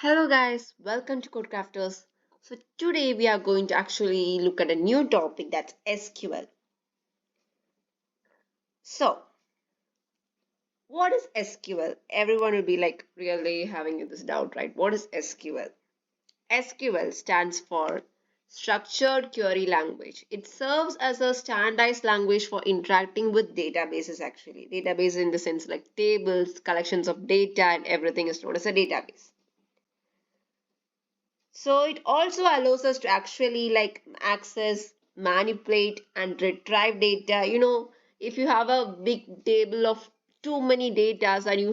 Hello guys, welcome to Codecrafters. So today we are going to actually look at a new topic, that's SQL. So what is SQL? Everyone will be like really having this doubt, right? What is SQL? SQL stands for Structured Query Language. It serves as a standardized language for interacting with databases actually. Database in the sense like tables, collections of data and everything is known as a database. So it also allows us to actually like access, manipulate and retrieve data. If you have a big table of too many data and you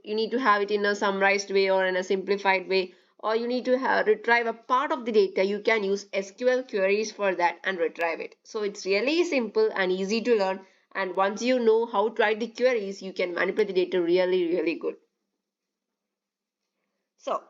need to have it in a summarized way or in a simplified way, or you need to retrieve a part of the data, you can use SQL queries for that and retrieve it. So it's really simple and easy to learn, and once you know how to write the queries, you can manipulate the data really good. So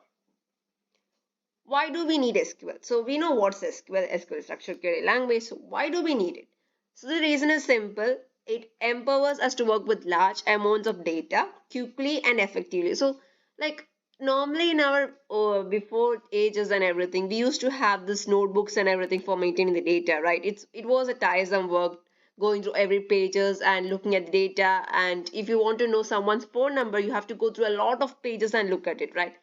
why do we need SQL? So we know what's SQL. SQL is structured query language. So why do we need it? So the reason is simple. It empowers us to work with large amounts of data quickly and effectively. So like normally in our before ages and everything, we used to have this notebooks and everything for maintaining the data, right? It was a tiresome work going through every pages and looking at the data. And if you want to know someone's phone number, you have to go through a lot of pages and look at it, right?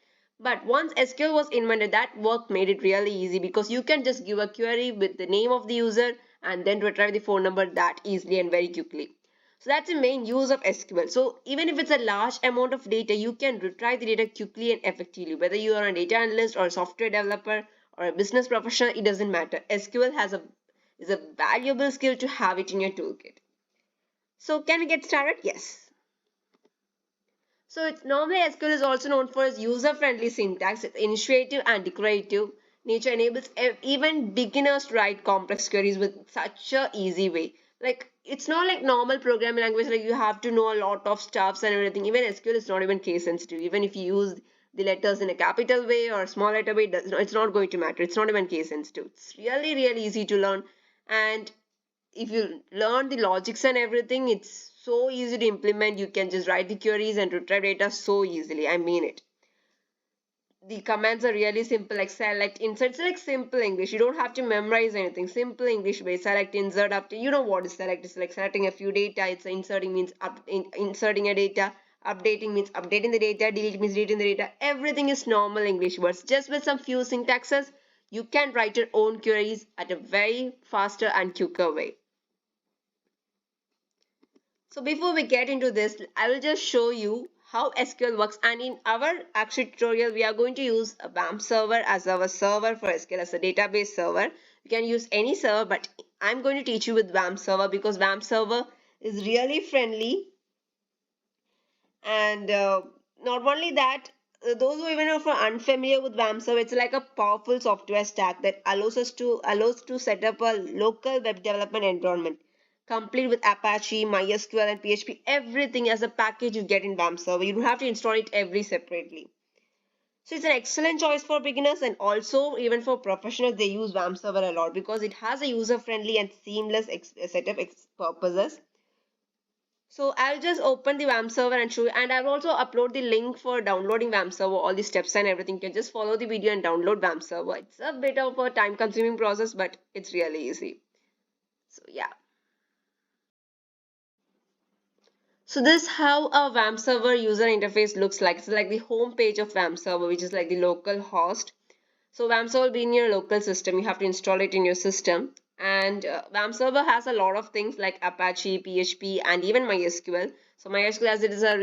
But once SQL was invented, that work made it really easy because you can just give a query with the name of the user and then retrieve the phone number that easily and very quickly. So that's the main use of SQL. So even if it's a large amount of data, you can retrieve the data quickly and effectively. Whether you are a data analyst or a software developer or a business professional, it doesn't matter. SQL is a valuable skill to have it in your toolkit. So can we get started? Yes. So it's normally SQL is also known for its user-friendly syntax. Its intuitive and decorative nature enables even beginners to write complex queries with such a easy way. Like it's not like normal programming language, like you have to know a lot of stuffs and everything. Even SQL is not even case sensitive. Even if you use the letters in a capital way or a small letter way, it's not going to matter. It's not even case sensitive. It's really easy to learn, and if you learn the logics and everything, it's so easy to implement. You can just write the queries and retrieve data so easily. I mean it. The commands are really simple, like select, insert. It's like simple English. You don't have to memorize anything. Simple English way. Select, insert, update. You know what is select? It's like selecting a few data. It's inserting means inserting a data. Updating means updating the data. Delete means deleting the data. Everything is normal English words. Just with some few syntaxes, you can write your own queries at a very faster and quicker way. So before we get into this, I will just show you how SQL works, and in our actual tutorial we are going to use a wamp server as our server for SQL, as a database server. You can use any server, but I'm going to teach you with wamp server because wamp server is really friendly. And not only that, those who even are unfamiliar with wamp server, it's like a powerful software stack that allows to set up a local web development environment complete with Apache, MySQL and PHP. Everything as a package you get in wamp server. You don't have to install it every separately. So it's an excellent choice for beginners, and also even for professionals they use wamp server a lot because it has a user friendly and seamless setup purposes. So I'll just open the wamp server and show you, and I'll also upload the link for downloading wamp server, all the steps and everything. You can just follow the video and download wamp server. It's a bit of a time consuming process, but it's really easy. So yeah. So this is how a wamp server user interface looks like. It's like the home page of wamp server, which is like the local host. So wamp server will be in your local system. You have to install it in your system. And wamp server has a lot of things like Apache, PHP, and even MySQL. So MySQL, as it is a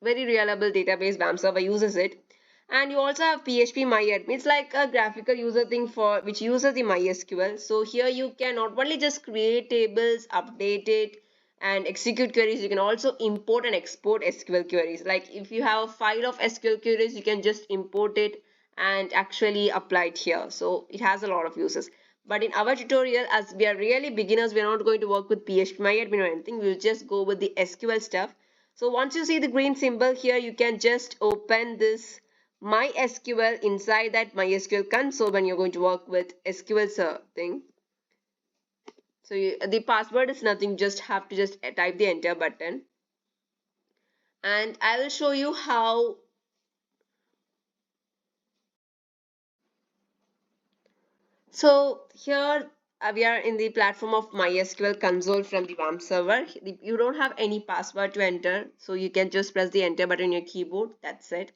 very reliable database, wamp server uses it. And you also have PHP MyAdmin. It's like a graphical user thing for which uses the MySQL. So here you can not only just create tables, update it, and execute queries. You can also import and export SQL queries. Like if you have a file of SQL queries, you can just import it and actually apply it here. So it has a lot of uses. But in our tutorial, as we are really beginners, we are not going to work with PHP MyAdmin or anything. We'll just go with the SQL stuff. So once you see the green symbol here, you can just open this MySQL inside that MySQL console when you're going to work with SQL thing. So the password is nothing, just have to just type the enter button. And I will show you how So here we are in the platform of MySQL console from the WAMP server. You don't have any password to enter, so you can just press the enter button on your keyboard. That's it.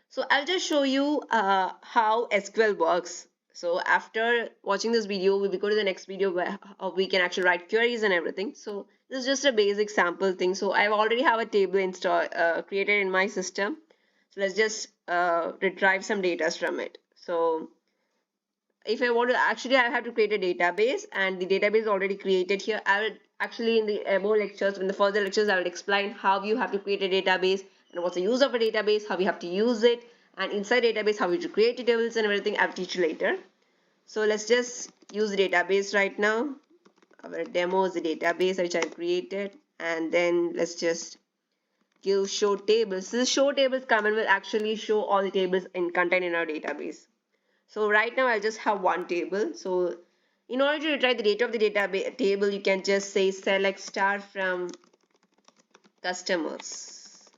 So I'll just show you how SQL works. So after watching this video, we will go to the next video where we can actually write queries and everything. So this is just a basic sample thing. So I already have a table created in my system. So let's just retrieve some data from it. So if I want to actually, I have to create a database, and the database is already created here. I will actually in the above lectures, in the further lectures, I will explain how you have to create a database and what's the use of a database, how you have to use it, and inside database how you to create tables and everything. I'll teach you later. So let's just use the database right now. Our demo is the database which I created, and then let's just give show tables. This show tables command will actually show all the tables contained in our database. So right now I'll just have one table. So in order to retrieve the data of the database table, you can just say select star from customers.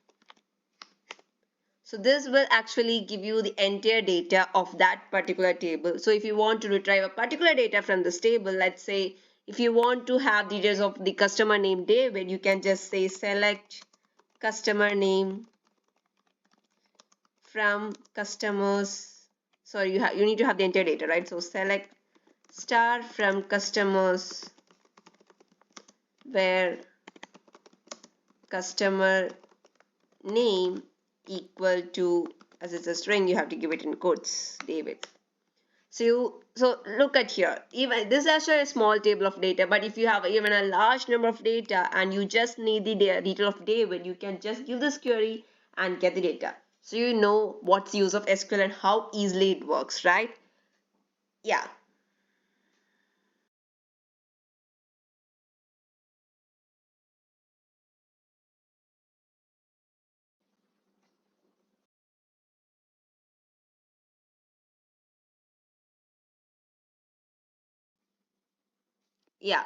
So this will actually give you the entire data of that particular table. So if you want to retrieve a particular data from this table, let's say if you want to have details of the customer name David, you can just say select customer name from customers. Sorry, you need to have the entire data, right? So select star from customers where customer name equal to, as it's a string, you have to give it in quotes, David. So look at here. Even this is actually a small table of data, but if you have even a large number of data and you just need the detail of David, you can just give this query and get the data. So you know what's the use of SQL and how easily it works, right? Yeah. Yeah.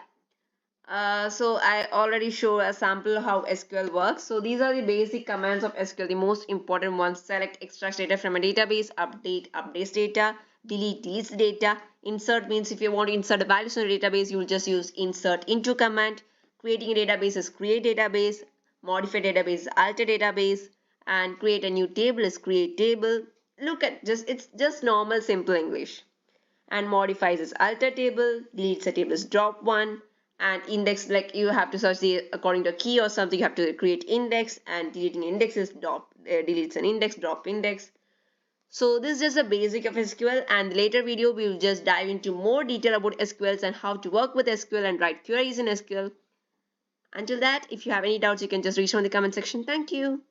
So I already show a sample of how SQL works. So these are the basic commands of SQL, the most important ones. Select, extracts data from a database, update, updates data, delete, deletes data. Insert means if you want to insert values in a database, you will just use insert into command. Creating a database is create database. Modify database is alter database. And create a new table is create table. Look at it's just normal simple English. And modifies is alter table, deletes a table is drop one, and index, like you have to search the according to a key or something, you have to create index, and deleting index is drop deletes an index, drop index. So this is just a basic of SQL, and later video we will just dive into more detail about SQLs and how to work with SQL and write queries in SQL. Until that, if you have any doubts, you can just reach out in the comment section. Thank you.